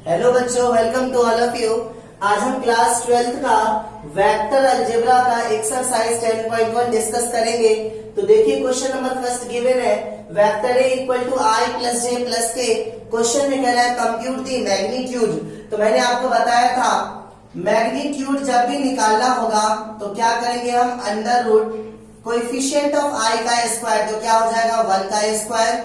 Hello बच्चों, welcome to all of you. आज हम क्लास 12th का वेक्टर अलजेब्रा का एक्सरसाइज 10.1 डिस्कस करेंगे। तो देखिए, क्वेश्चन नंबर फर्स्ट गिवन है, vector A equal to I plus J plus K. Question में कह रहा है कंप्यूट दी मैग्नीट्यूड। तो मैंने आपको बताया था मैग्नीट्यूड जब भी निकालना होगा तो क्या करेंगे हम, अंडर रूट कोएफिशिएंट ऑफ आई का स्क्वायर, तो क्या हो जाएगा 1 का स्क्वायर,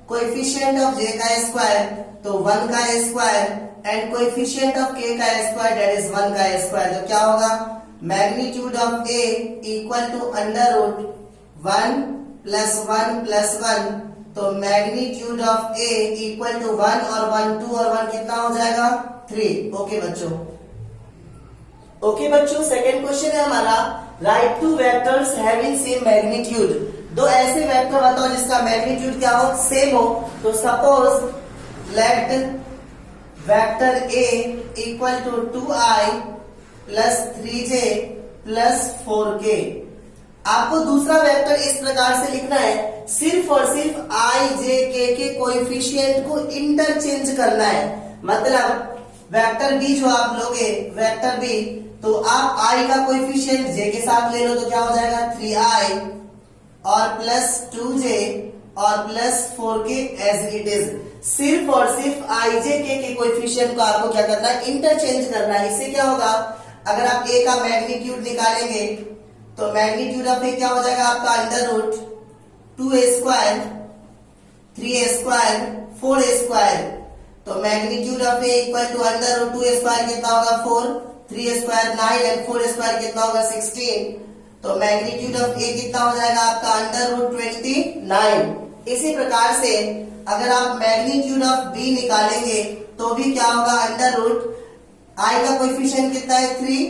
कोएफिशिएंट ऑफ जे का स्क्वायर तो 1 का square, and coefficient of k का स्क्वायर दैट इज 1 का स्क्वायर। तो क्या होगा, magnitude of a equal to under root 1 plus 1 plus 1। तो magnitude of a equal to 1 और 1 2 और 1 कितना हो जाएगा 3। ओके बच्चों, सेकंड क्वेश्चन है हमारा, right two vectors having same magnitude. दो ऐसे वेक्टर बताओ जिसका मैग्नीट्यूड क्या हो, सेम हो। तो suppose let vector A equal to 2i plus 3j plus 4k। आपको दूसरा वेक्टर इस प्रकार से लिखना है, सिर्फ और सिर्फ i, j, k के कोएफिशिएंट को इंटरचेंज करना है। मतलब वेक्टर b जो आप लोगे, वेक्टर b, तो आप i का कोएफिशिएंट j के साथ ले लो तो क्या हो जाएगा 3i और प्लस 2j और plus 4k as it is. सिर्फ और सिर्फ i, j, k के कोएफिशिएंट को आपको क्या करना है, इंटरचेंज करना है। इससे क्या होगा, अगर आप a का मैग्नीट्यूड निकालेंगे तो मैग्नीट्यूड ऑफ a क्या हो जाएगा आपका under root 2a square 3a square 4a square. तो magnitude of a equal to under root 2a square कितना होगा 4, 3a square 9 and 4a square कितना होगा 16। तो मैग्नीट्यूड ऑफ a कितना हो जाएगा आपका अंडर रूट 29। इसी प्रकार से अगर आप मैग्नीट्यूड ऑफ b निकालेंगे तो भी क्या होगा, अंडर रूट i का कोएफिशिएंट कितना है 3,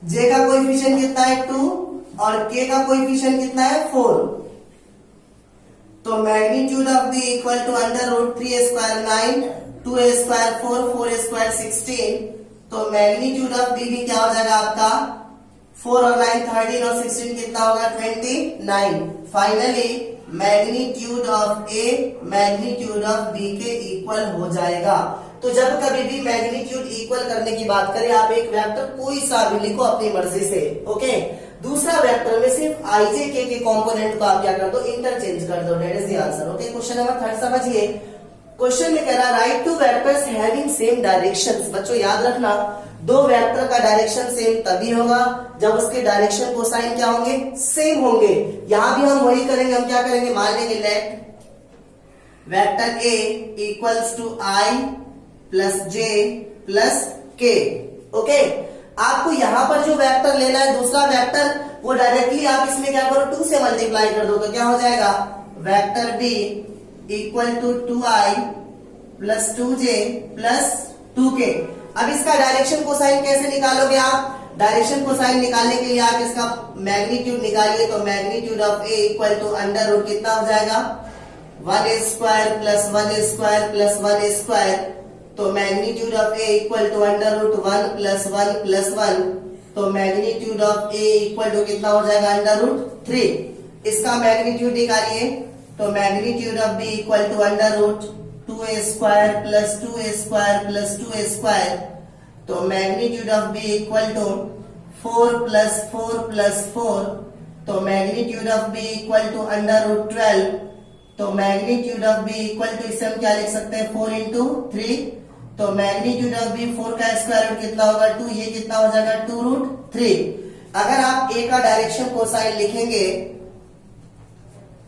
j का कोएफिशिएंट कितना है 2 और k का कोएफिशिएंट कितना है 4। तो magnitude of b equal to under root 3a square 9, 2a square 4, 4a square 16। तो मैग्नीट्यूड ऑफ b भी क्या हो जाएगा आपका 4 और 9 13 और 16 कितना होगा 29। Finally magnitude of a magnitude of b के इक्वल हो जाएगा। तो जब कभी भी मैग्नीट्यूड इक्वल करने की बात करें, आप एक वेक्टर कोई सा भी लिखो अपनी मर्जी से। ओके, दूसरा वेक्टर में सिर्फ i, j, k के कंपोनेंट को आप क्या कर दो, इंटरचेंज कर दो। That is the answer. Okay, question number third समझिए। क्वेश्चन में कह रहा right two vectors having same directions. बच्चों याद रखना, दो वेक्टर का डायरेक्शन सेम तभी होगा जब उसके डायरेक्शन कोसाइन क्या होंगे, सेम होंगे। यहां भी हम वही करेंगे, हम क्या करेंगे, मान लेंगे let vector a equals to i plus j plus k। Okay, आपको यहां पर जो वेक्टर लेना है दूसरा वेक्टर, वो डायरेक्टली आप इसमें क्या करो 2 से मल्टीप्लाई कर दो। तो क्या हो जाएगा, vector b equal to 2i plus 2j plus 2k। अब इसका डायरेक्शन कोसाइन कैसे निकालोगे आप, डायरेक्शन कोसाइन निकालने के लिए आप इसका मैग्नीट्यूड निकालिए। तो magnitude of a equal to under root कितना हो जाएगा 1a square plus 1a square plus 1a square. तो magnitude of a equal to under root 1 plus 1 plus 1। तो magnitude of a equal to कितना हो जाएगा अंडर रूट 3। इसका magnitude निकालिए। तो magnitude of b equal to under root 2a square plus 2a square plus 2a square. तो magnitude of b equal to 4 plus 4 plus 4। तो magnitude of b equal to under root 12। तो magnitude of b equal to इसे हम क्या लिख सकते हैं 4 into 3। तो मैग्नीट्यूड ऑफ b 4 का स्क्वायर रूट कितना होगा 2, ये कितना हो जाएगा 2 रूट 3। अगर आप a का डायरेक्शन कोसाइन लिखेंगे,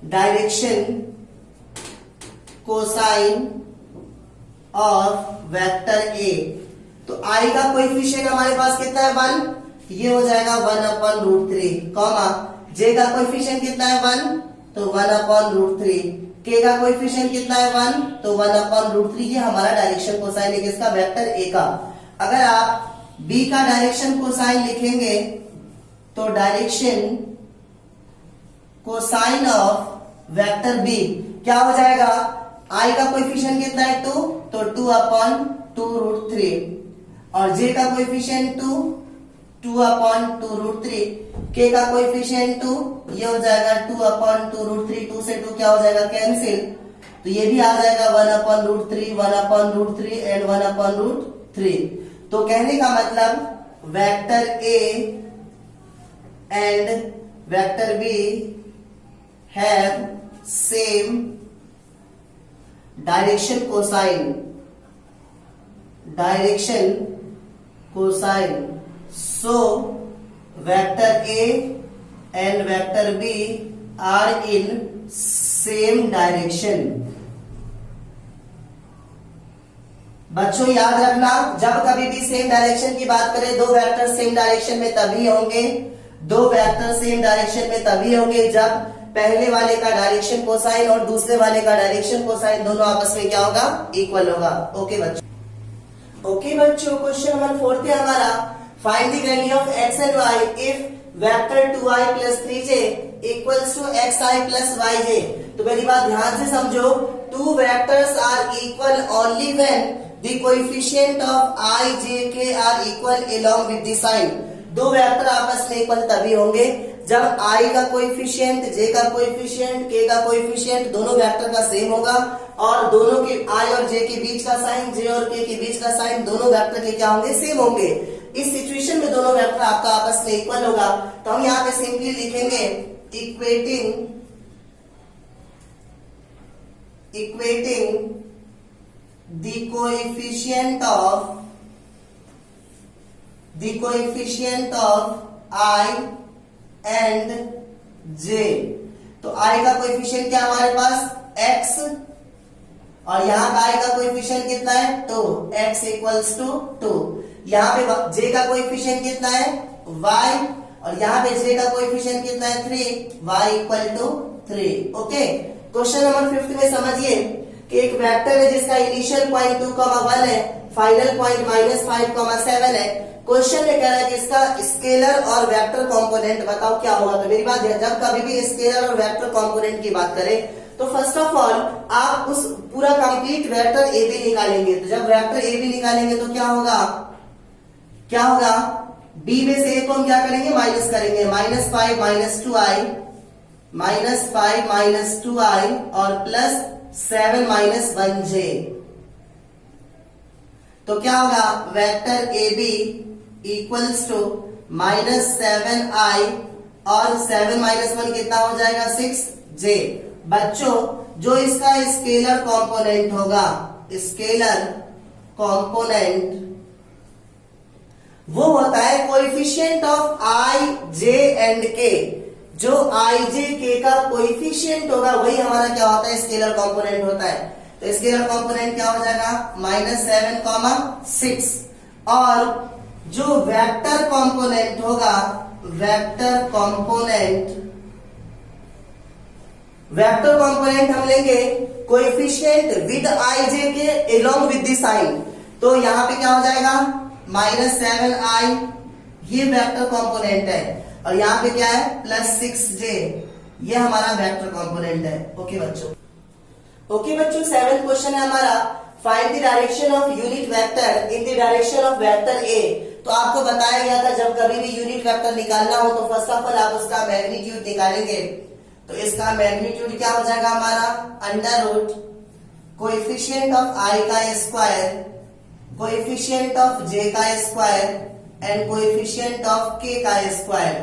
direction cosine of vector a, तो i का कोएफिशिएंट हमारे पास कितना है 1, ये हो जाएगा 1 अपॉन रूट 3, कॉमा j का कोएफिशिएंट कितना है 1, तो 1 अपॉन रूट 3, k का कोएफिशिएंट कितना है 1, तो 1 अपॉन रूट 3। ये हमारा डायरेक्शन कोसाइन है किसका, वेक्टर a का। अगर आप b का डायरेक्शन कोसाइन लिखेंगे तो direction cosine of vector b क्या हो जाएगा, i का कोएफिशिएंट कितना है 2, तो 2 अपॉन 2 रूट 3 और j का कोएफिशिएंट 2, 2 अपॉन 2 रूट 3, k का कोएफिशिएंट 2, ये हो जाएगा 2 अपॉन 2 रूट 3। 2 से 2 क्या हो जाएगा कैंसिल, तो ये भी आ जाएगा 1/√3, 1/√3 एंड 1/√3। तो कहने का मतलब vector A and vector B have same direction cosine, so vector A and vector B are in same direction. बच्चों याद रखना, जब कभी भी सेम डायरेक्शन की बात करें, दो वेक्टर सेम डायरेक्शन में तभी होंगे, दो वेक्टर सेम डायरेक्शन में तभी होंगे जब पहले वाले का डायरेक्शन कोसाइन और दूसरे वाले का डायरेक्शन कोसाइन दोनों आपस में क्या होगा, इक्वल होगा। ओके बच्चों, क्वेश्चन नंबर 4 है हमारा, find the value of x and y if vector 2i plus 3j equals to xi plus yj। तो मेरी बात ध्यान से समझो, two vectors are equal only when the coefficient of I, J, K are equal along with the sign। दो vector आपस में equal तभी होंगे जब I का कोएफिशिएंट, J का कोएफिशिएंट, K का कोएफिशिएंट दोनों वेक्टर का सेम होगा और दोनों के I और J के बीच का साइन, J और K के बीच का साइन दोनों वेक्टर के क्या होंगे, सेम होंगे। इस सिचुएशन में दोनों वेक्टर आपका आपस में इक्वल होगा, तो हम यहाँ पे सिंपली लिखेंगे equating the coefficient of I and J। तो I का कोएफिशिएंट क्या हमारे पास x और यहाँ का I का कोएफिशिएंट कितना है 2, x इक्वल्स टू 2। यहाँ पे J का कोएफिशिएंट कितना है y और यहाँ पे J का कोएफिशिएंट कितना है 3, y equal to 3। Okay, question number 5 में समझिए कि एक वेक्टर है जिसका इनिशियल पॉइंट 2,1 है, फाइनल पॉइंट -5,7 है। क्वेश्चन में कह रहा है कि इसका स्केलर और वेक्टर कंपोनेंट बताओ क्या होगा। तो मेरी बात है, जब कभी भी स्केलर और वेक्टर कंपोनेंट की बात करें तो फर्स्ट ऑफ ऑल आप उस पूरा कंप्लीट वेक्टर ए बी निकालेंगे। तो जब वेक्टर ए बी निकालेंगे तो क्या होगा, बी में से ए को हम क्या करेंगे, माइनस करेंगे, -5 -2i और प्लस 7 -1j। तो क्या होगा, vector A B equals to -7i और 7 -1 कितना हो जाएगा 6j। बच्चों जो इसका स्केलर कंपोनेंट होगा, स्केलर कंपोनेंट वो होता है coefficient of i, j and k। जो i, j, k का कोएफिशिएंट होगा वही हमारा क्या होता है, स्केलर कंपोनेंट होता है। तो स्केलर कंपोनेंट क्या हो जाएगा -7,6 और जो वेक्टर कंपोनेंट होगा, वेक्टर कंपोनेंट हम लेंगे कोएफिशिएंट विद i, j के एलोंग विद द साइन। तो यहां पे क्या हो जाएगा -7i, ये वेक्टर कंपोनेंट है और यहाँ पे क्या है +6j, ये हमारा वेक्टर कंपोनेंट है। ओके बच्चों 7th क्वेश्चन है हमारा, find the direction of unit vector in the direction of vector ए। तो आपको बताया गया था जब कभी भी यूनिट वेक्टर निकालना हो तो फर्स्ट ऑफ ऑल आप उसका मैग्नीट्यूड निकालेंगे। तो इसका मैग्नीट्यूड क्या हो जाएगा हमारा, अंडर कोएफिशिएंट ऑफ i का स्क्वायर, कोएफिशिएंट ऑफ j का square and coefficient of k का स्क्वायर।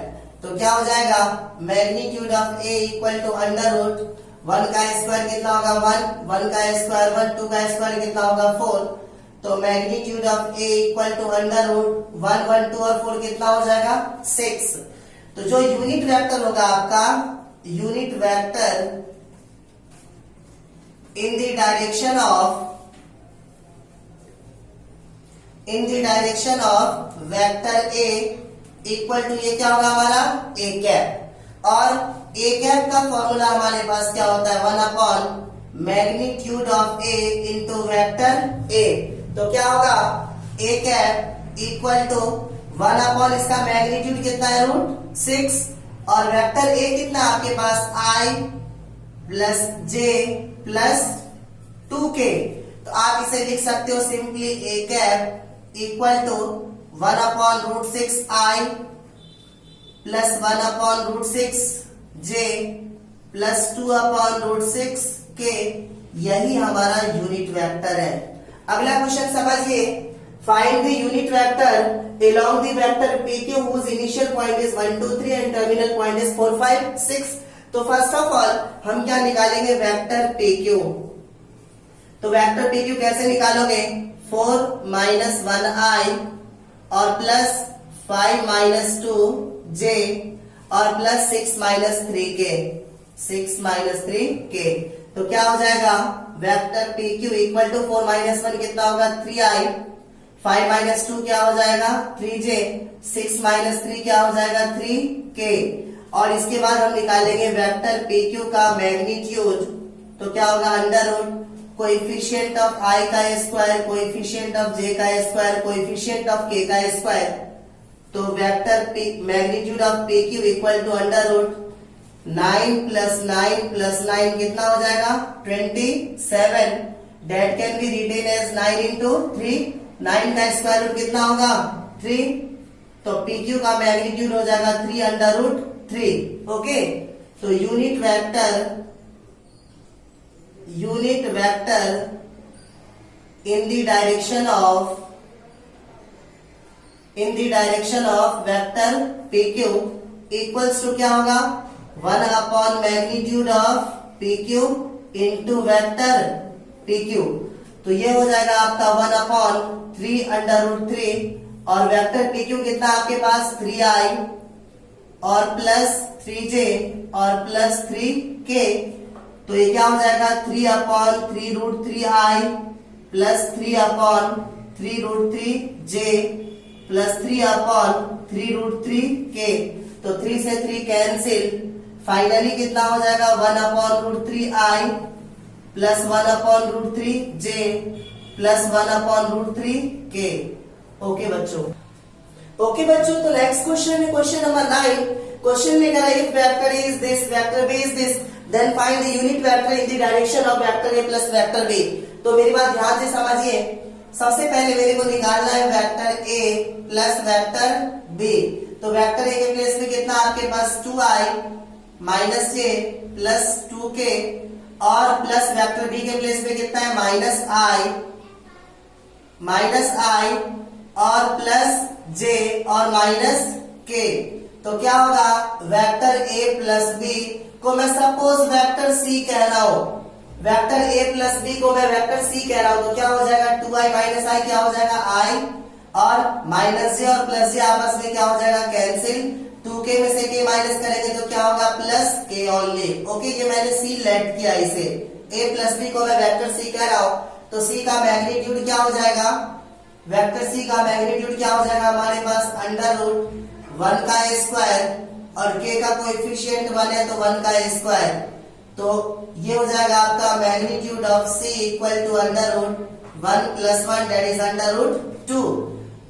तो क्या हो जाएगा, magnitude of a equal to under 1 का स्क्वायर कितना होगा 1 का स्क्वायर 1, 2 का स्क्वायर कितना होगा 4। तो magnitude of a equal to under 1, 1, 2 और 4 कितना हो जाएगा 6। तो जो यूनिट वेक्टर होगा आपका, unit vector in the direction of vector A equal to ये क्या होगा हमारा a कैप। और a कैप का फॉर्मूला हमारे पास क्या होता है 1 magnitude of a into vector a। तो क्या होगा a कैप इक्वल टू 1 इसका मैग्नीट्यूड कितना है √6 और वेक्टर a कितना आपके पास i plus j plus 2k। तो आप इसे लिख सकते हो simply a cap equal to 1/√6i plus 1/√6j plus 2/√6k यही हमारा यूनिट वेक्टर है। अगला क्वेश्चन समझिए, find the unit vector along the vector PQ whose initial point is 1 2 3 and terminal point is 4 5 6। तो फर्स्ट ऑफ ऑल हम क्या निकालेंगे, vector PQ। तो वेक्टर PQ कैसे निकालोगे, 4 माइनस 1i और प्लस 5 माइनस 2j और plus 6 minus 3k, 6 minus 3k। तो क्या हो जाएगा, vector PQ equal to 4 minus 1 कितना होगा, 3i, 5 माइनस 2 क्या हो जाएगा, 3j, 6 माइनस 3 क्या हो जाएगा, 3k। और इसके बाद हम निकालेंगे वेक्टर PQ का मैग्नीट्यूड। तो क्या होगा, under root coefficient of i का स्क्वायर, कोएफिशिएंट ऑफ j का स्क्वायर, कोएफिशिएंट ऑफ k का स्क्वायर। तो vector magnitude of PQ equal to under root 9 plus 9 plus 9 कितना हो जाएगा, 27। That can be written as 9 into 3, 9 का स्क्वायर रूट कितना होगा, 3। तो PQ का मैग्नीट्यूड हो जाएगा 3 अंडर रूट 3। ओके, तो unit vector in the direction of vector PQ equals to क्या होगा, 1 upon magnitude of PQ into vector PQ। तो ये हो जाएगा आपका 1 अपॉन 3 अंडर रूट 3 और वेक्टर PQ कितना आपके पास, 3i और प्लस 3j और प्लस 3k। तो ये क्या हो जाएगा, 3 upon 3 root 3i plus 3 upon 3 root 3j plus 3 upon 3 root 3k। तो 3 से 3 कैंसिल, फाइनली कितना हो जाएगा, 1 upon root 3i plus 1 upon root 3j plus 1 upon root 3k। Okay बच्चों, तो नेक्स्ट क्वेश्चन है क्वेश्चन नंबर 9। क्वेश्चन में कह रहा है if vector is this, vector B is this, then find the unit vector in the direction of vector A plus vector B. तो मेरी बात ध्यान से समझिए, सबसे पहले मेरे को निकालना है vector A plus vector B. तो वेक्टर ए के प्लेस में कितना आपके पास, 2i minus j plus 2k और प्लस वेक्टर बी के प्लेस में कितना है, माइनस आई और प्लस j और माइनस k। तो क्या होगा, वेक्टर a प्लस b को मैं सपोज वेक्टर c कह रहा हूं, वेक्टर a प्लस b को मैं वेक्टर c कह रहा हूं। तो क्या हो जाएगा, 2i माइनस i क्या हो जाएगा, i और माइनस j और प्लस j आपस में क्या हो जाएगा, कैंसिल। 2k में से k माइनस करेंगे तो क्या होगा, प्लस k ओनली। ओके, ये मैंने c लेट किया, इसे a प्लस b को मैं वेक्टर c कह रहा हूं। तो c का मैग्नीट्यूड क्या हो जाएगा, वेक्टर c का मैग्नीट्यूड क्या हो जाएगा हमारे पास, अंडर रूट 1 का स्क्वायर और k का कोएफिशिएंट 1 है तो 1 का स्क्वायर। तो ये हो जाएगा आपका magnitude of c equal to under root 1 plus 1 that is under root 2।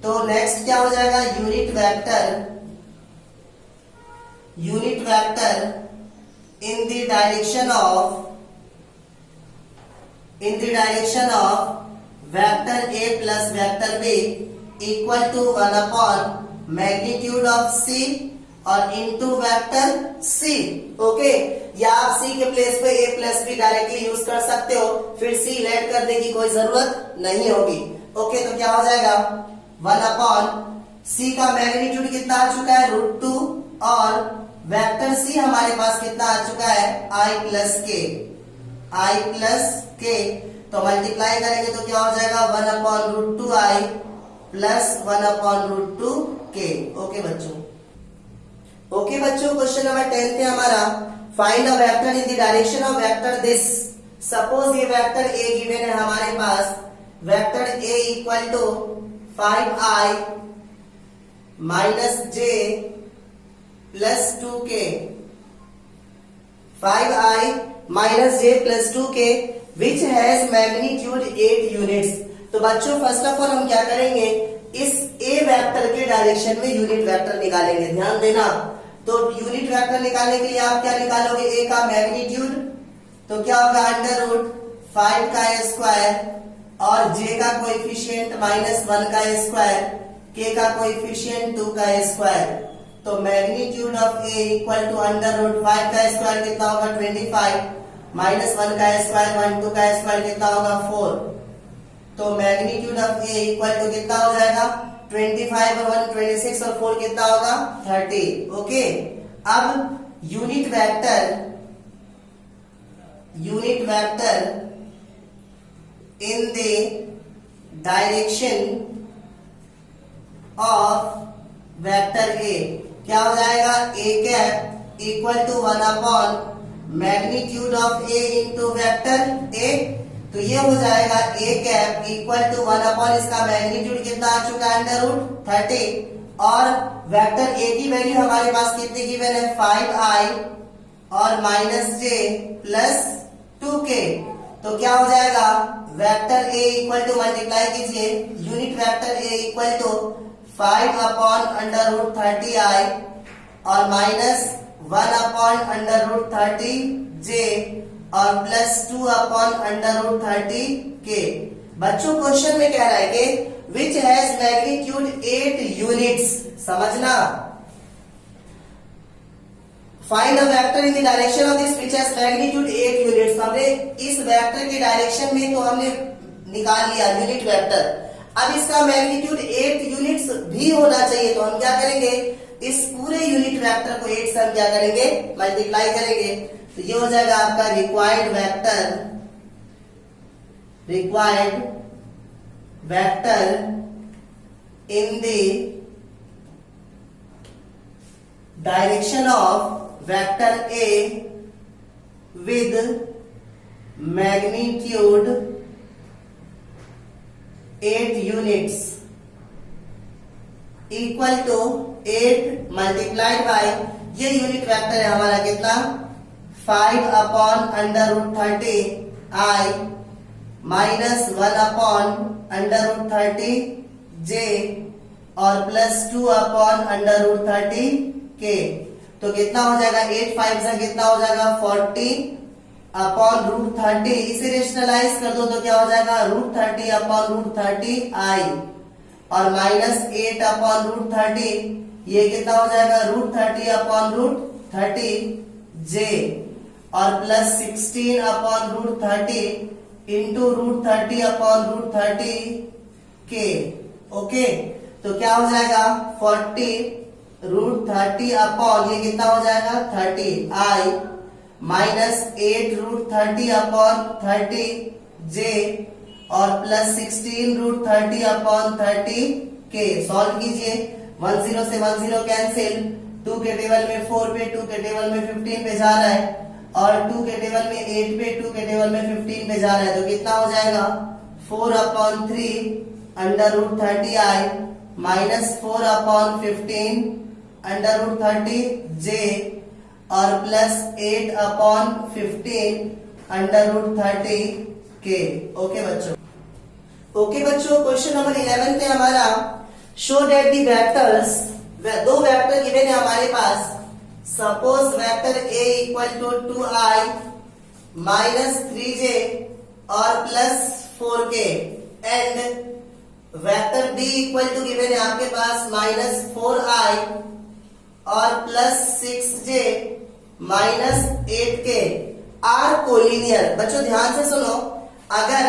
तो नेक्स्ट क्या हो जाएगा, unit vector in the direction of vector a plus vector b equal to 1 upon magnitude of c और इनटू वेक्टर c। ओके, या आप c के place पे a plus b directly use कर सकते हो, फिर c लेट करने की कोई जरूरत नहीं होगी। ओके, तो क्या हो जाएगा, 1 अपॉन c का मैग्नीट्यूड कितना आ चुका है, √2 और वेक्टर c हमारे पास कितना आ चुका है, i प्लस k। तो मल्टीप्लाई करेंगे तो क्या हो जाएगा, 1 upon √2i plus 1 upon √2k। Okay बच्चों, क्वेश्चन नंबर 10 है हमारा, find a vector in the direction of vector this. Suppose ये वेक्टर a गिवन है हमारे पास, vector a equal to 5i minus j plus 2k, 5i minus j plus 2k which has magnitude 8 units. तो बच्चों first of all हम क्या करेंगे, इस a वेक्टर के डायरेक्शन में यूनिट वेक्टर निकालेंगे, ध्यान देना। तो यूनिट वेक्टर निकालने के लिए आप क्या निकालोगे, a का मैग्नीट्यूड, तो क्या होगा, अंडर रूट 5 का स्क्वायर और j का कोएफिशिएंट -1 का स्क्वायर, k का कोएफिशिएंट 2 का स्क्वायर। तो magnitude of a equal to under root 5 का स्क्वायर कितना होगा, 25 -1 का स्क्वायर 1 2 का स्क्वायर कितना होगा 4। तो magnitude of A equal to कितना हो जाएगा 25 और 1 26 और 4 कितना होगा 30। ओके, अब unit vector in the direction of vector A क्या हो जाएगा a cap equal to 1 upon magnitude of a into vector A। तो ये हो जाएगा a cap equal to 1 upon इसका मैग्नीट्यूड कितना आ चुका है √30 और वेक्टर A की वैल्यू हमारे पास कितनी गिवन है 5i और -j प्लस 2k। तो क्या हो जाएगा vector A equal to multiply कीजिए unit vector A equal to 5 upon √30i और -1 अपॉन √30j और प्लस 2 अपॉन √30k। बच्चों क्वेश्चन में कह रहा है कि विच हैज मैग्नीट्यूड 8 यूनिट्स। समझना, find the vector in the direction of this which has magnitude 8 units. हमने इस वेक्टर के डायरेक्शन में तो हमने निकाल लिया यूनिट वेक्टर, अब इसका मैग्नीट्यूड 8 यूनिट्स भी होना चाहिए। तो हम क्या करेंगे इस पूरे यूनिट वेक्टर को 8 से हम क्या करेंगे मल्टीप्लाई करेंगे। तो ये हो जाएगा आपका required vector in the direction of vector A with magnitude 8 units equal to 8 multiplied by ये यूनिट वेक्टर है हमारा कितना 5 अपॉन √30i -1 अपॉन √30j और प्लस 2 अपॉन √30k। तो कितना हो जाएगा 8 5 से कितना हो जाएगा 40 अपॉन √30। इसे रेशनलाइज कर दो तो क्या हो जाएगा √30 अपॉन √30i और -8 अपॉन √30 ये कितना हो जाएगा √30 अपॉन √30j और plus 16 upon √30 into √30 upon √30k। Okay, तो क्या हो जाएगा 40 √30 अपॉन ये कितना हो जाएगा 30i -8 √30 अपॉन 30j और प्लस 16 √30 अपॉन 30k। सॉल्व कीजिए 10 से 10 कैंसिल, 2 के टेबल में 4 पे, 2 के टेबल में 15 पे जा रहा है और 2 के टेबल में 8 पे, 2 के टेबल में 15 पे जा रहा है। तो कितना हो जाएगा 4 अपॉन 3 √30i -4 अपॉन 15 √30j और प्लस 8 अपॉन 15 √30k। ओके बच्चों, क्वेश्चन नंबर 11 पे हमारा शो दैट दी वेक्टर्स, दो वेक्टर गिवन है हमारे पास। Suppose vector A equal to 2i -3j और plus 4k and vector B equal to given है आपके पास -4i और plus 6j -8k are collinear. बच्चों ध्यान से सुनो, अगर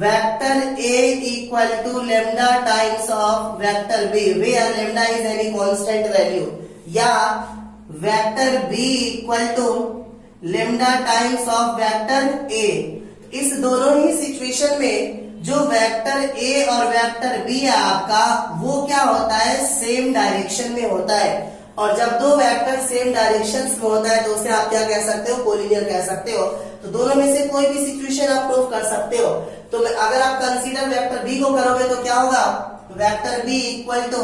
vector A equal to lambda times of vector B where lambda is any constant value, या vector B equal to lambda times of vector A, इस दोनों ही सिचुएशन में जो वेक्टर A और वेक्टर B है आपका वो क्या होता है सेम डायरेक्शन में होता है। और जब दो वेक्टर सेम डायरेक्शंस में होता है तो उसे आप क्या कह सकते हो कोलिनियर कह सकते हो। तो दोनों में से कोई भी सिचुएशन आप प्रूव कर सकते हो। तो अगर आप कंसीडर वेक्टर B को करोगे तो क्या होगा वेक्टर B इक्वल टू,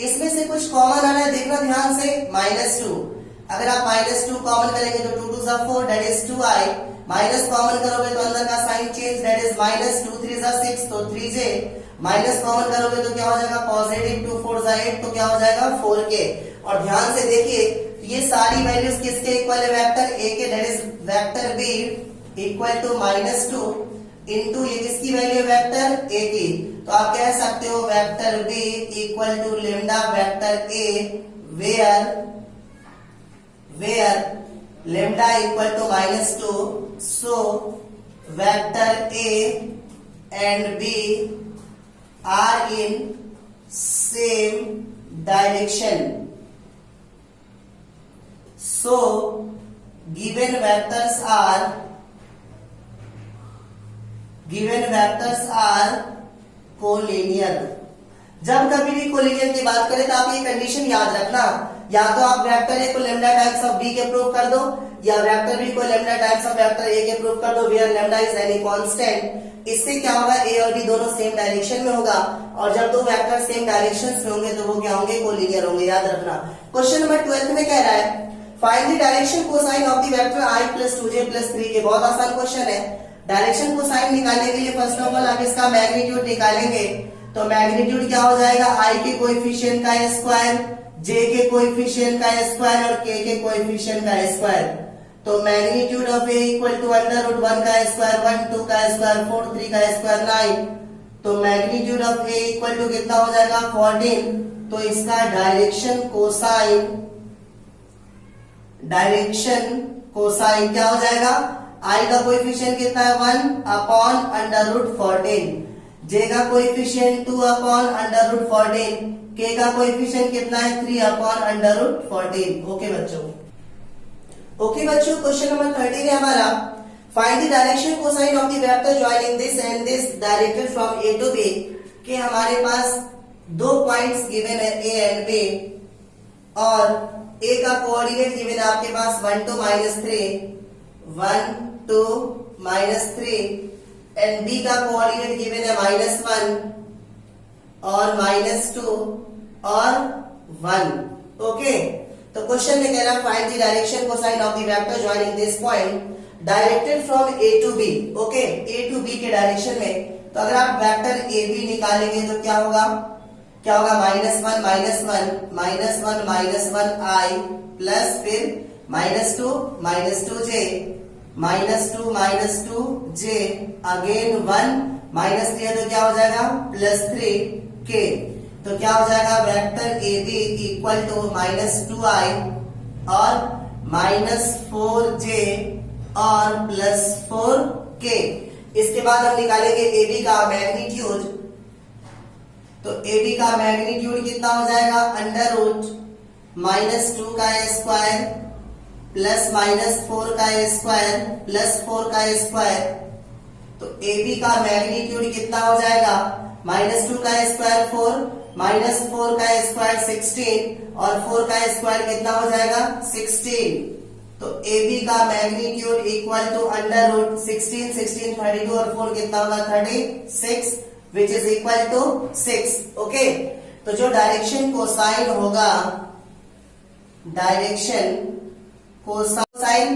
इसमें से कुछ कॉमन आना है देखना ध्यान से -2। अगर आप -2 कॉमन करेंगे तो 2 2 4 that is 2i, minus common करोगे तो अंदर का साइन चेंज दैट इज -2 3 6 तो 3j, माइनस कॉमन करोगे तो क्या हो जाएगा पॉजिटिव 2 4 8 तो क्या हो जाएगा 4k। और ध्यान से देखिए ये सारी वैल्यूज किसके इक्वल है वेक्टर A के, that is vector B equal to -2 into ये किसकी वैल्यू है वेक्टर A की। तो आप कह सकते हो vector B equal to lambda vector A where lambda equal to -2, so vector A and B are in same direction. So given vectors are collinear. जब कभी भी कोलिनियर की बात करें तो आप ये कंडीशन याद रखना, या तो आप वेक्टर ए को लैम्डा टाइम्स ऑफ बी के प्रूव कर दो, या वेक्टर बी को lambda times of vector A के प्रूव कर दो, where lambda is any constant. इससे क्या होगा, ए और बी दोनों सेम डायरेक्शन में होगा, और जब दो वेक्टर सेम डायरेक्शन में होंगे तो वो क्या होंगे, कोलिनियर होंगे। याद रखना। क्वेश्चन नंबर 12 में कह रहा है find the direction cosine of the vector i + 2j + 3 के। बहुत आसान क्वेश्चन है। डायरेक्शन कोसाइन निकालने के लिए फर्स्ट ऑफ ऑल आप इसका मैग्नीट्यूड निकालेंगे, तो मैग्नीट्यूड क्या हो जाएगा, i के कोएफिशिएंट का स्क्वायर, j के कोएफिशिएंट का स्क्वायर और k के कोएफिशिएंट का स्क्वायर। तो magnitude of a equal to √1 का स्क्वायर 1, 2 का स्क्वायर 4, 3 का स्क्वायर 9। तो magnitude of a equal to कितना हो जाएगा, 14। तो इसका डायरेक्शन कोसाइन क्या हो जाएगा, i का कोएफिशिएंट कितना है 1/√14, j का कोएफिशिएंट 2/√14, k का कोएफिशिएंट कितना है 3/√14। ओके बच्चों, क्वेश्चन नंबर 13 है हमारा find the direction cosine of the vector joining this and this directed from a to b। कि हमारे पास दो पॉइंट्स गिवन है a एंड b, और a का कोऑर्डिनेट गिवन है आपके पास 1 to -3, 1 to -3, एंड b का कोऑर्डिनेट गिवन है -1 और -2 और 1। ओके, तो क्वेश्चन में कह रहा है find the direction cosine of the vector joining this point directed from a to b। Okay, a to b के डायरेक्शन में, तो अगर आप वेक्टर a b निकालेंगे तो क्या होगा, -1 -1 i प्लस फिर -2 j, -2 j अगेन 1 -3 है तो क्या हो जाएगा +3 k। तो क्या हो जाएगा, vector A B equal to -2i और -4j और +4k। इसके बाद हम निकालेंगे ए बी का मैग्नीट्यूड। तो ए बी का मैग्नीट्यूड कितना हो जाएगा, √-2 का स्क्वायर प्लस -4 का स्क्वायर प्लस 4 का स्क्वायर। तो ए बी का मैग्नीट्यूड कितना हो जाएगा, -2 का स्क्वायर 4, -4 का स्क्वायर 16 और 4 का स्क्वायर कितना हो जाएगा 16। तो ए बी का मैग्नीट्यूड इक्वल टू √16, 16 32 और 4 कितना होगा 36, which is equal to 6। Okay, तो जो डायरेक्शन कोसाइन होगा, डायरेक्शन कोसाइन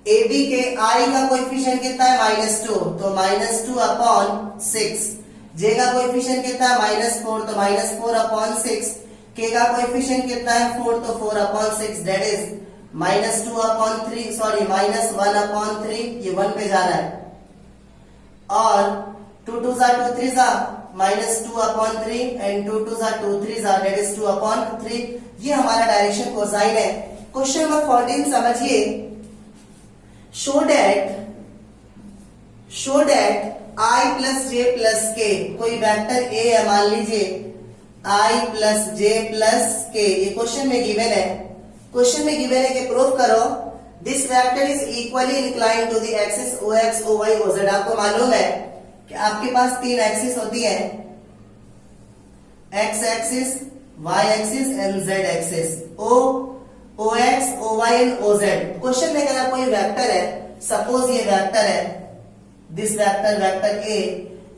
ए बी के i का कोएफिशिएंट कितना है -2, तो -2/6, j का कोएफिशिएंट कितना है -4, तो -4/6, k का कोएफिशिएंट कितना है 4, तो 4/6, दैट इज -1/3, ये 1 पे जा रहा है, और 2 2 2 3 -2/3 एंड 2 2 2 3 दैट इज 2/3। ये हमारा डायरेक्शन कोसाइन है। क्वेश्चन नंबर 14 समझिए, show that i + j + k, कोई वेक्टर a है, मान लीजिए i + j + k, ये क्वेश्चन में गिवन है। क्वेश्चन में गिवन है कि प्रूव करो this vector is equally inclined to the axis ox, oy, oz। आपको मालूम है कि आपके पास 3 एक्सिस होती है, x axis, y axis and z axis, ox, oy and oz। Question में अगर कोई वेक्टर है, सपोज ये वेक्टर है, दिस वेक्टर a,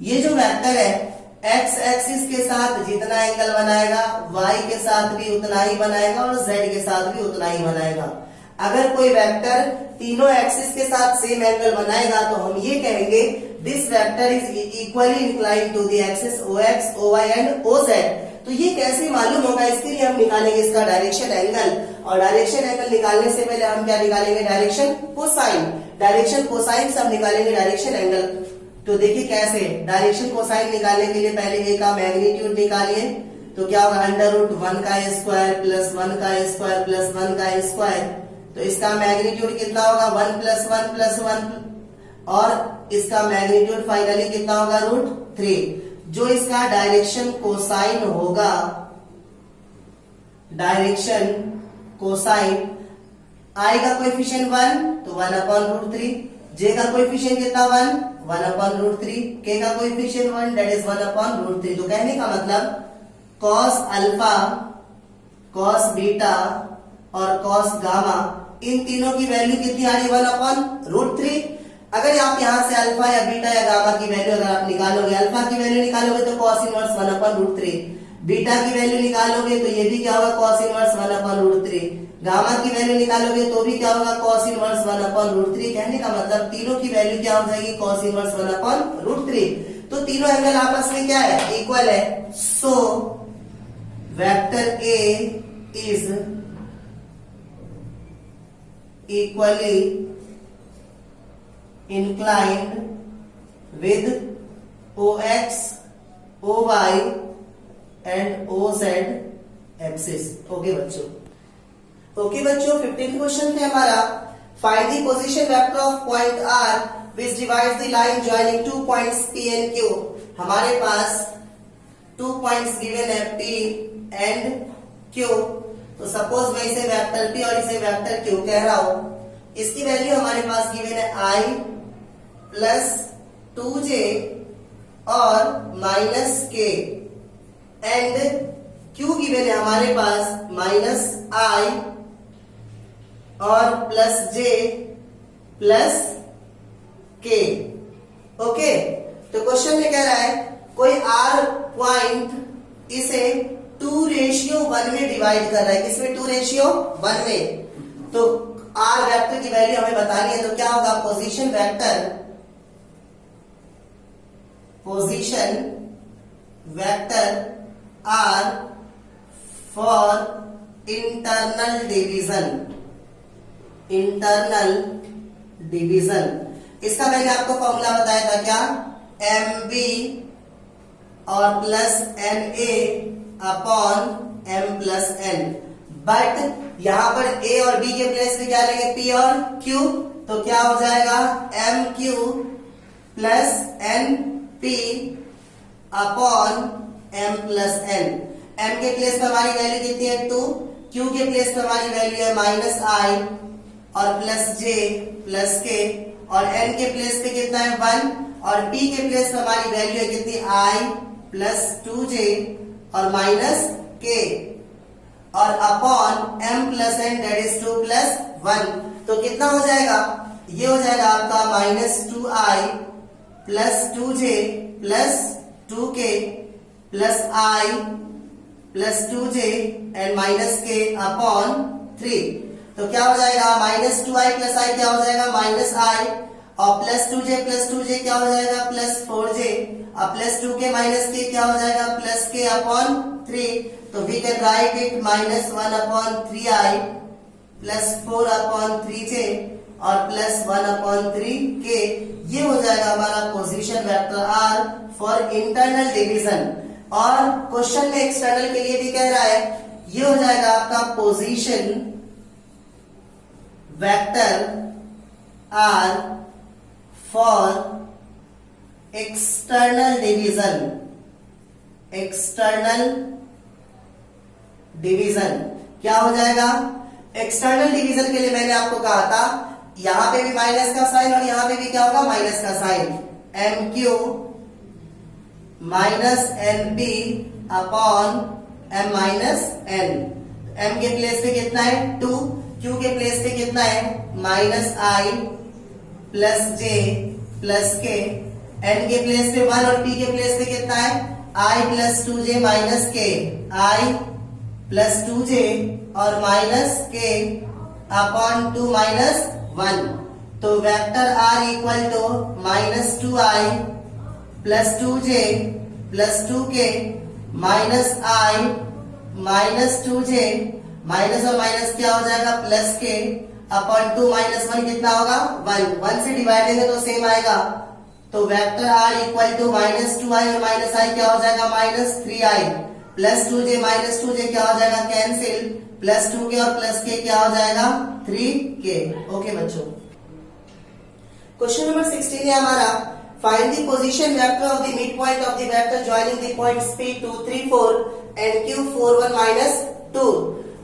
ये जो वेक्टर है x एक्सिस के साथ जितना एंगल बनाएगा y के साथ भी उतना ही बनाएगा और z के साथ भी उतना ही बनाएगा। अगर कोई वेक्टर तीनों एक्सिस के साथ सेम एंगल बनाएगा तो हम ये कहेंगे this vector is equally inclined to the axis ox, oy and oz। तो ये कैसे मालूम होगा, इसके लिए हम निकालेंगे इसका डायरेक्शन एंगल, और डायरेक्शन एंगल निकालने से पहले हम क्या निकालेंगे, डायरेक्शन कोसाइन। डायरेक्शन कोसाइन से हम निकालेंगे डायरेक्शन एंगल। तो देखिए कैसे, डायरेक्शन कोसाइन निकालने के लिए पहले a का मैग्नीट्यूड निकालिए, तो क्या होगा √1 का स्क्वायर प्लस 1 का स्क्वायर प्लस 1 का स्क्वायर तो इसका मैग्नीट्यूड कितना होगा 1 + 1 और इसका मैग्नीट्यूड फाइनली कितना होगा √3। जो इसका डायरेक्शन कोसाइन होगा, डायरेक्शन कोसाइन आएगा कोएफिशिएंट 1 तो 1/√3, जे का कोएफिशिएंट कितना 1/√3, के का कोएफिशिएंट 1 दैट इज 1/√3। तो कहने का मतलब cos अल्फा, cos बीटा और cos गामा इन तीनों की वैल्यू कितनी आ रही है 1/√3। अगर आप यहां से अल्फा या बीटा या गामा की वैल्यू अगर आप निकालोगे, अल्फा की वैल्यू निकालोगे तो cos इनवर्स 1/√3, बीटा की वैल्यू निकालोगे तो ये भी क्या होगा cos इनवर्स 1/√3, गामा की वैल्यू निकालोगे तो भी क्या होगा cos इनवर्स 1/√3। कहने का मतलब तीनों की वैल्यू क्या हो जाएगी cos इनवर्स 1/√3। तो तीनों एंगल आपस में क्या है इक्वल है। सो vector A is equally inclined with OX, OY and OZ axis। Okay बच्चों, 15th क्वेश्चन है हमारा, find the position vector of point R which divides the line joining 2 points P and Q। हमारे पास 2 points given है P and Q। तो suppose मैं इसे vector P और इसे वेक्टर Q कह रहा हूं, इसकी वैल्यू हमारे पास गिवन है I + 2j और -k एंड Q गिवन है हमारे पास -i और +j +k। ओके, तो क्वेश्चन में कह रहा है कोई R पॉइंट इसे 2:1 में डिवाइड कर रहा है। किसमें 2:1 में? तो R वेक्टर की वैल्यू हमें बतानी है, तो क्या होगा position vector R for internal division. इसका मैंने आपको फॉर्मूला बताया था क्या, MB और +NA अपॉन M+N। बट यहां पर A और B के प्लेस पे क्या लेंगे P और Q, तो क्या हो जाएगा MQ + NP upon M+N। M के प्लेस पे हमारी वैल्यू कितनी है 2, Q के प्लेस पे हमारी वैल्यू है -i और +j +k और N के प्लेस पे कितना है 1 और P के प्लेस पे हमारी वैल्यू है कितनी i + 2j और -k और अपॉन M+N दैट इज 2 + 1। तो कितना हो जाएगा, ये हो जाएगा आपका -2i + 2j + 2k + i + 2j and -k upon 3। तो क्या हो जाएगा -2i + i क्या हो जाएगा -i और +2j + 2j क्या हो जाएगा +4j और +2k -k क्या हो जाएगा +k अपॉन 3। तो we can write it -1/3i + 4/3j और +1/3k। ये हो जाएगा हमारा position vector R for internal division. और क्वेश्चन में एक्सटर्नल के लिए भी कह रहा है, ये हो जाएगा आपका position vector R for external division. क्या हो जाएगा एक्सटर्नल डिवीजन के लिए मैंने आपको कहा था यहां पे भी माइनस का साइन और यहां पे भी क्या होगा माइनस का साइन, MQ -NP अपॉन M-N। M के प्लेस पे कितना है 2, Q के प्लेस पे कितना है -i + j + k, N के प्लेस पे 1 और P के प्लेस पे कितना है i + 2j -k, i + 2j और -k अपॉन 2 - 1। तो vector R equal to -2i + 2j + 2k -i -2j minus और माइनस क्या हो जाएगा +k अपॉन 2 - 1 कितना होगा 1। 1 से डिवाइड करेंगे तो सेम आएगा। तो vector R equal to -2i और -i क्या हो जाएगा -3i plus 2j minus 2j क्या हो जाएगा, कैंसिल, प्लस 2k और प्लस k क्या हो जाएगा, 3k। ओके बच्चों, क्वेश्चन नंबर 16 है हमारा, find the position vector of the mid point of the vector joining the points P2 3 4 and Q 4 1 minus 2।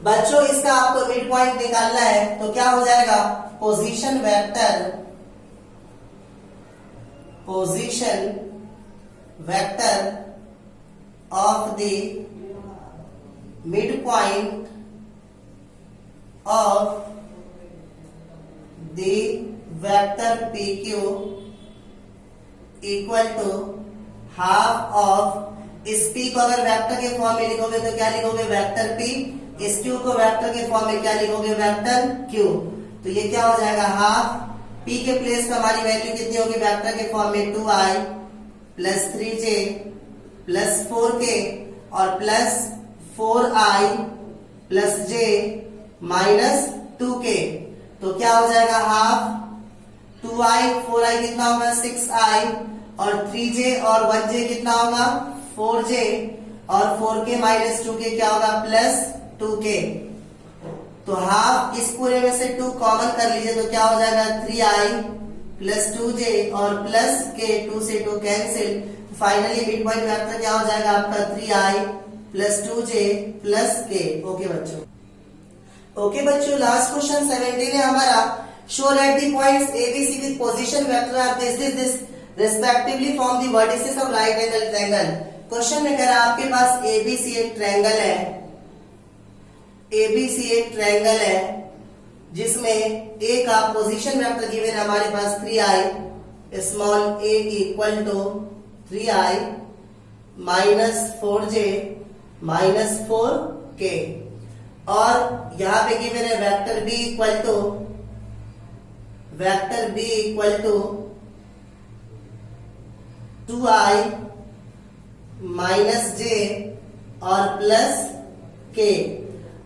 बच्चों इसका आपको मिड पॉइंट निकालना है, तो क्या हो जाएगा, position vector of the midpoint of the vector PQ equal to half of इस P को अगर वेक्टर के फॉर्म में लिखोगे तो क्या लिखोगे, वेक्टर P, इस Q को वेक्टर के फॉर्म में क्या लिखोगे, वेक्टर Q। तो ये क्या हो जाएगा, हाफ P के प्लेस पर हमारी वैल्यू कितनी होगी, वेक्टर के फॉर्म में 2i plus 3j plus 4k और plus 4i plus j minus 2k। तो क्या हो जाएगा, हाफ 2i 4i कितना होगा, 6i और 3j और 1j कितना होगा, 4j और 4k माइनस 2k क्या होगा, प्लस 2k। तो हाफ इस पूरे में से 2 कॉमन कर लीजिए तो क्या हो जाएगा, 3i प्लस 2j और प्लस k, 2 से 2 cancel. Finally mid point vector क्या हो जाएगा आपका, 3i plus 2j plus k। Okay बच्चों, ओके बच्चों, लास्ट क्वेश्चन 17 है हमारा, show that the points a b c with position vector of this respectively from the vertices of right angle triangle. Question में कह रहा है आपके पास ABC एक ट्रायंगल है, ABC एक ट्रायंगल है जिसमें a का पोजीशन वेक्टर गिवन है हमारे पास 3i small a equal to 3i minus 4j minus 4k और यहां पे गिवन है vector b equal to 2i minus j और प्लस k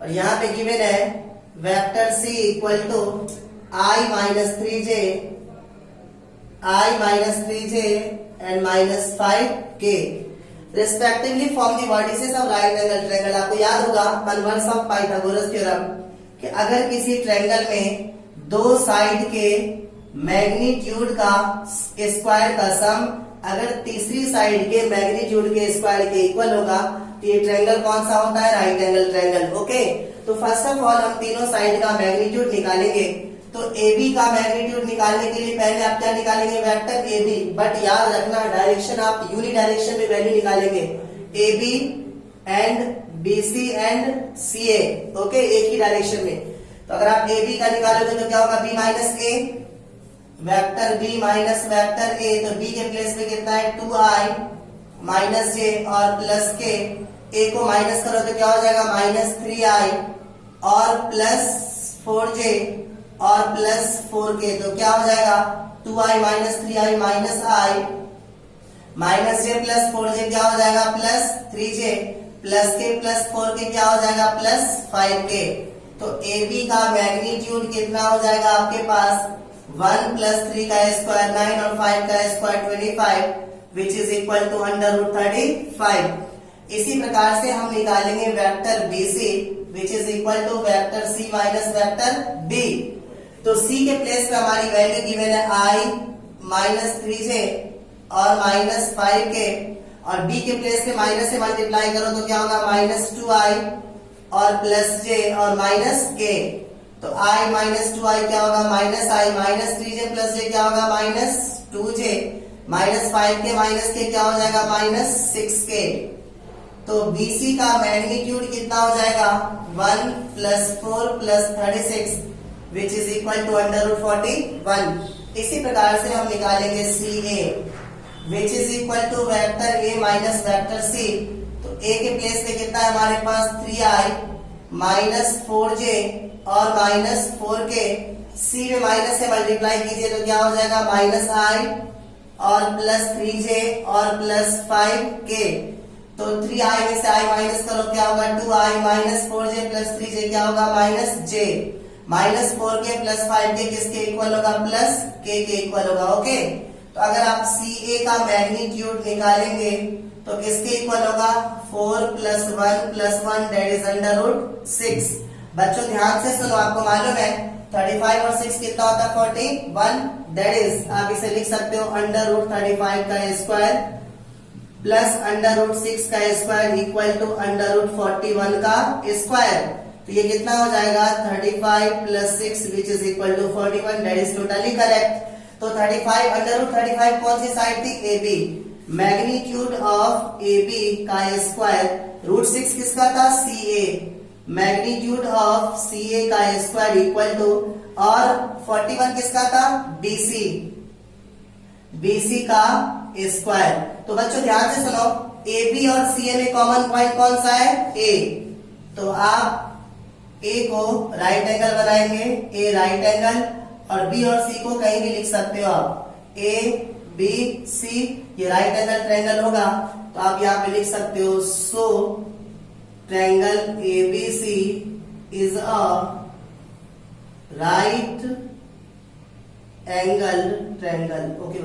और यहां पे गिवन है vector c equal to i minus 3j and minus 5k respectively from the vertices of right angle triangle. आपको याद होगा कन्वर्स ऑफ पाइथागोरस थ्योरम कि अगर किसी ट्रायंगल में दो साइड के मैग्नीट्यूड का स्क्वायर का सम अगर तीसरी साइड के मैग्नीट्यूड के स्क्वायर के इक्वल होगा तो ये ट्रायंगल कौन सा होता है, राइट एंगल ट्रायंगल। ओके, तो फर्स्ट ऑफ ऑल हम तीनों साइड का मैग्नीट्यूड निकालेंगे। तो AB का मैग्नीट्यूड निकालने के लिए पहले आप क्या निकालेंगे, वेक्टर AB, बट याद रखना डायरेक्शन आप यूनी डायरेक्शन में वैल्यू निकालेंगे, AB and BC and CA। Okay, एक ही डायरेक्शन में। तो अगर आप AB का निकालोगे तो क्या होगा, B minus A, vector B minus vector A, तो B के प्लेस में कितना है 2i माइनस j और प्लस k, A को माइनस करो तो क्या हो जाएगा माइनस 3i और प्लस 4j और प्लस 4k, तो क्या हो जाएगा 2i minus 3i minus i minus j plus 4j क्या हो जाएगा plus 3j plus k plus 4k क्या हो जाएगा प्लस 5k। तो AB का मैग्नीट्यूड कितना हो जाएगा आपके पास 1 प्लस 3 का स्क्वायर 9 और 5 का square 25 which is equal to under root 35। इसी प्रकार से हम निकालेंगे vector BC which is equal to vector C minus vector B। तो C के प्लेस पे हमारी वैल्यू गिवन है i माइनस 3j और माइनस 5k और B के प्लेस पे माइनस से मल्टीप्लाई करो तो क्या होगा माइनस 2i और प्लस j और माइनस k। तो i माइनस 2i क्या होगा minus i minus 3j plus j क्या होगा minus 2j minus 5k minus k क्या हो जाएगा माइनस 6k। तो BC का मैग्नीट्यूड कितना हो जाएगा 1 plus 4 plus 36 which is equal to under root 41। इसी प्रकार से हम निकालेंगे CA which is equal to vector A minus vector C। तो A के प्लेस पे कितना है हमारे पास 3i माइनस 4j और माइनस 4k, C में माइनस से मल्टीप्लाई कीजिए तो क्या हो जाएगा माइनस i और प्लस 3j और प्लस 5k। तो 3i में से i माइनस करो क्या होगा 2i minus 4j plus 3j क्या होगा minus j minus 4k plus 5k किसके इक्वल होगा प्लस k के इक्वल होगा। ओके, तो अगर आप CA का मैग्नीट्यूड निकालेंगे तो किसके इक्वल होगा 4 + 1 दैट इज √6। बच्चों ध्यान से सुनो, आपको मालूम है 35 और 6 कितना होता है 41, दैट इज आप इसे लिख सकते हो √35 का स्क्वायर प्लस √6 का स्क्वायर इक्वल टू √41 का स्क्वायर। तो ये कितना हो जाएगा 35 + 6 which is equal to 41, that is totally correct. तो 35 √35 कौन सी साइड थी AB, मैग्नीट्यूड ऑफ AB का स्क्वायर √6 किसका था CA, मैग्नीट्यूड ऑफ CA का स्क्वायर इक्वल टू, और 41 किसका था BC का स्क्वायर। तो बच्चों ध्यान से सुनो, AB और CA में कॉमन पॉइंट कौन सा है A, तो आप A को राइट एंगल बनाएंगे, A राइट एंगल, और B और C को कहीं भी लिख सकते हो आप, A B C ये राइट एंगल ट्रायंगल होगा, तो आप यहाँ पे लिख सकते हो so triangle ABC is a right angle triangle. Okay.